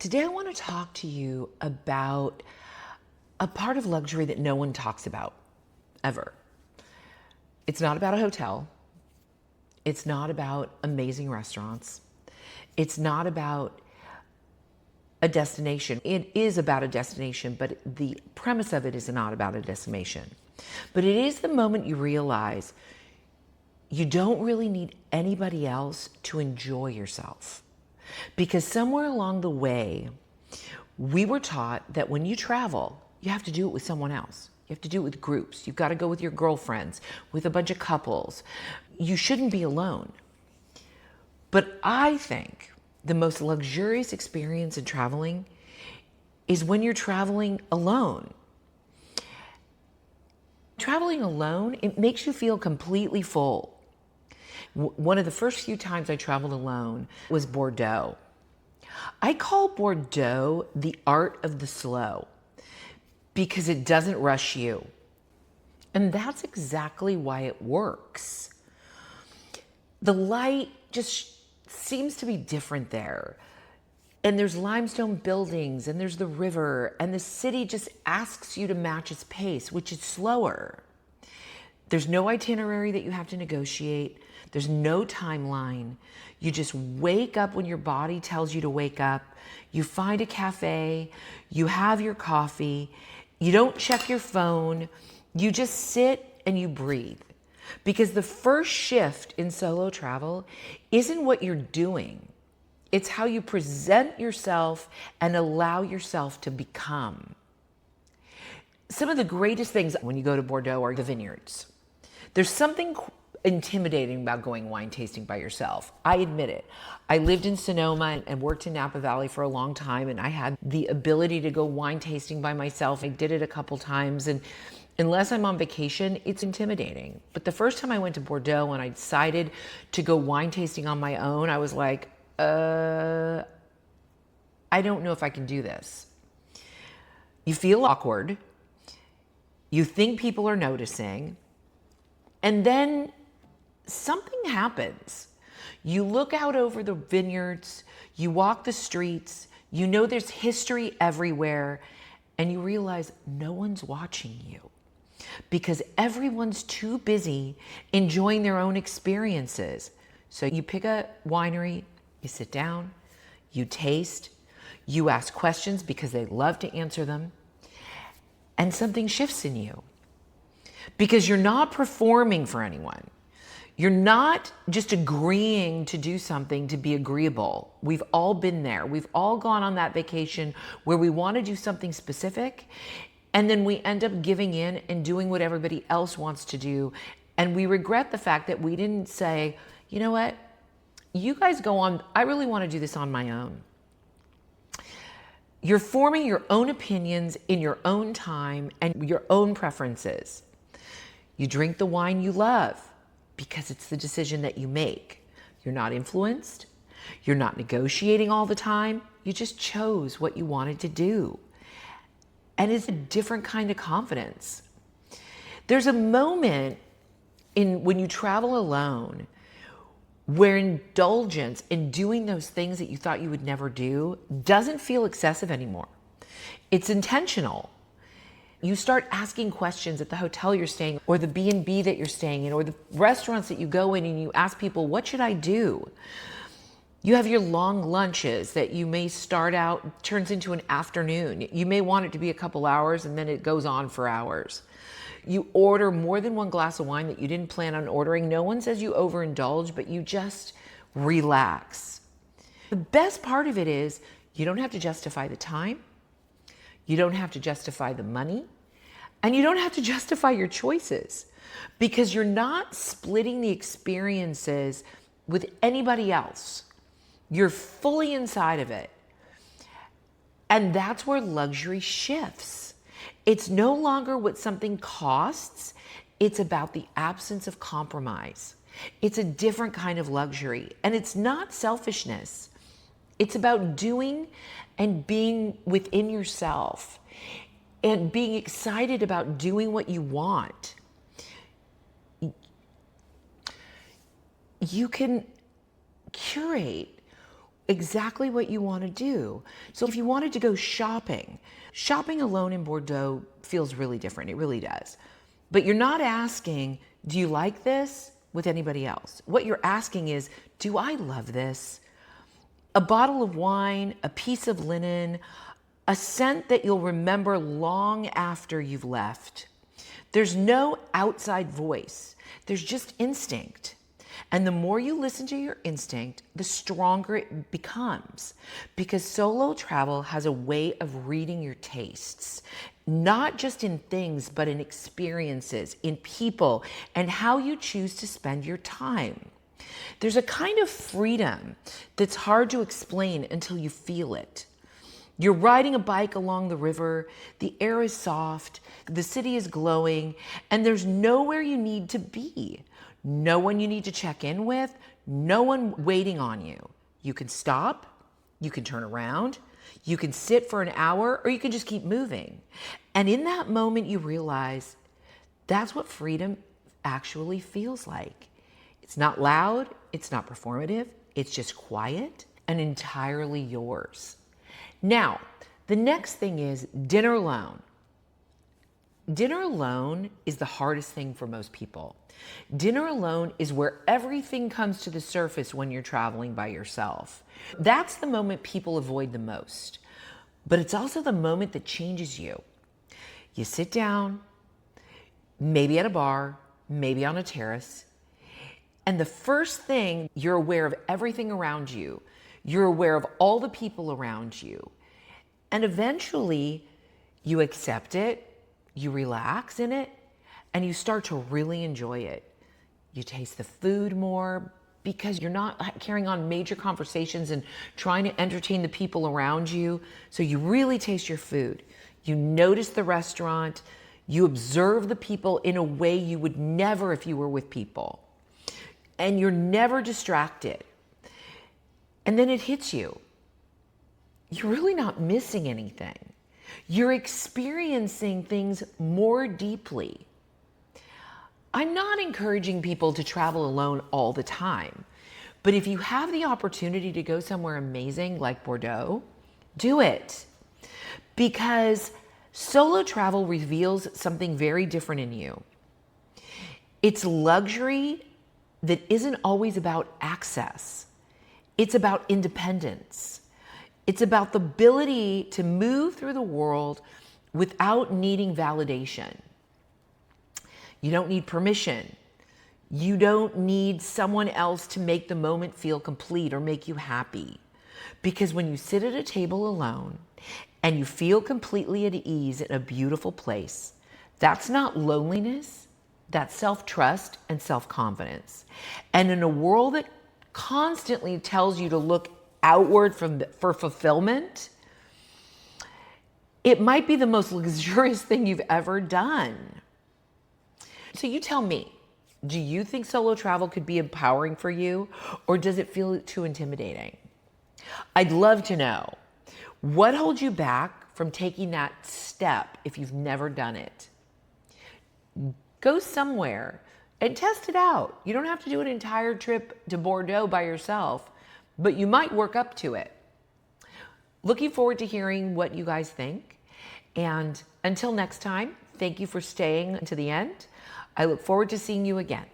Today I want to talk to you about a part of luxury that no one talks about, ever. It's not about a hotel. It's not about amazing restaurants. It's not about a destination. It is about a destination, but the premise of it is not about a destination. But it is the moment you realize you don't really need anybody else to enjoy yourself. Because somewhere along the way, we were taught that when you travel, you have to do it with someone else. You have to do it with groups. You've got to go with your girlfriends, with a bunch of couples. You shouldn't be alone. But I think the most luxurious experience in traveling is when you're traveling alone. Traveling alone, it makes you feel completely full. One of the first few times I traveled alone was Bordeaux. I call Bordeaux the art of the slow because it doesn't rush you. And that's exactly why it works. The light just seems to be different there. And there's limestone buildings and there's the river and the city just asks you to match its pace, which is slower. There's no itinerary that you have to negotiate. There's no timeline. You just wake up when your body tells you to wake up. You find a cafe. You have your coffee. You don't check your phone. You just sit and you breathe. Because the first shift in solo travel isn't what you're doing. It's how you present yourself and allow yourself to become. Some of the greatest things when you go to Bordeaux are the vineyards. There's something intimidating about going wine tasting by yourself. I admit it. I lived in Sonoma and worked in Napa Valley for a long time, and I had the ability to go wine tasting by myself. I did it a couple times, and unless I'm on vacation, it's intimidating. But the first time I went to Bordeaux and I decided to go wine tasting on my own, I was like, I don't know if I can do this. You feel awkward. You think people are noticing. And then something happens. You look out over the vineyards, you walk the streets, you know there's history everywhere, and you realize no one's watching you because everyone's too busy enjoying their own experiences. So you pick a winery, you sit down, you taste, you ask questions because they love to answer them, and something shifts in you. Because you're not performing for anyone. You're not just agreeing to do something to be agreeable. We've all been there. We've all gone on that vacation where we want to do something specific, and then we end up giving in and doing what everybody else wants to do. And we regret the fact that we didn't say, you know what? You guys go on. I really want to do this on my own. You're forming your own opinions in your own time and your own preferences. You drink the wine you love because it's the decision that you make. You're not influenced. You're not negotiating all the time. You just chose what you wanted to do. And it's a different kind of confidence. There's a moment when you travel alone where indulgence in doing those things that you thought you would never do doesn't feel excessive anymore. It's intentional. You start asking questions at the hotel you're staying or the B&B that you're staying in or the restaurants that you go in and you ask people, what should I do? You have your long lunches that you may start out, turns into an afternoon. You may want it to be a couple hours and then it goes on for hours. You order more than one glass of wine that you didn't plan on ordering. No one says you overindulge, but you just relax. The best part of it is you don't have to justify the time. You don't have to justify the money. And you don't have to justify your choices because you're not splitting the experiences with anybody else. You're fully inside of it. And that's where luxury shifts. It's no longer what something costs. It's about the absence of compromise. It's a different kind of luxury. And it's not selfishness. It's about doing and being within yourself and being excited about doing what you want. You can curate exactly what you want to do. So if you wanted to go shopping, shopping alone in Bordeaux feels really different. It really does. But you're not asking, do you like this with anybody else? What you're asking is, do I love this? A bottle of wine, a piece of linen, a scent that you'll remember long after you've left. There's no outside voice. There's just instinct. And the more you listen to your instinct, the stronger it becomes. Because solo travel has a way of reading your tastes, not just in things, but in experiences, in people, and how you choose to spend your time. There's a kind of freedom that's hard to explain until you feel it. You're riding a bike along the river, the air is soft, the city is glowing, and there's nowhere you need to be. No one you need to check in with, no one waiting on you. You can stop, you can turn around, you can sit for an hour, or you can just keep moving. And in that moment, you realize that's what freedom actually feels like. It's not loud, it's not performative, it's just quiet and entirely yours. Now, the next thing is dinner alone. Dinner alone is the hardest thing for most people. Dinner alone is where everything comes to the surface when you're traveling by yourself. That's the moment people avoid the most. But it's also the moment that changes you. You sit down, maybe at a bar, maybe on a terrace, and the first thing, you're aware of everything around you. You're aware of all the people around you. And eventually, you accept it, you relax in it, and you start to really enjoy it. You taste the food more because you're not carrying on major conversations and trying to entertain the people around you. So you really taste your food. You notice the restaurant. You observe the people in a way you would never if you were with people. And you're never distracted. And then it hits you. You're really not missing anything. You're experiencing things more deeply. I'm not encouraging people to travel alone all the time, but if you have the opportunity to go somewhere amazing like Bordeaux, do it. Because solo travel reveals something very different in you. It's luxury that isn't always about access. It's about independence. It's about the ability to move through the world without needing validation. You don't need permission. You don't need someone else to make the moment feel complete or make you happy. Because when you sit at a table alone and you feel completely at ease in a beautiful place, that's not loneliness, that's self-trust and self-confidence. And in a world that constantly tells you to look outward for fulfillment, it might be the most luxurious thing you've ever done. So you tell me, do you think solo travel could be empowering for you, or does it feel too intimidating? I'd love to know. What holds you back from taking that step if you've never done it? Go somewhere and test it out. You don't have to do an entire trip to Bordeaux by yourself, but you might work up to it. Looking forward to hearing what you guys think. And until next time, thank you for staying to the end. I look forward to seeing you again.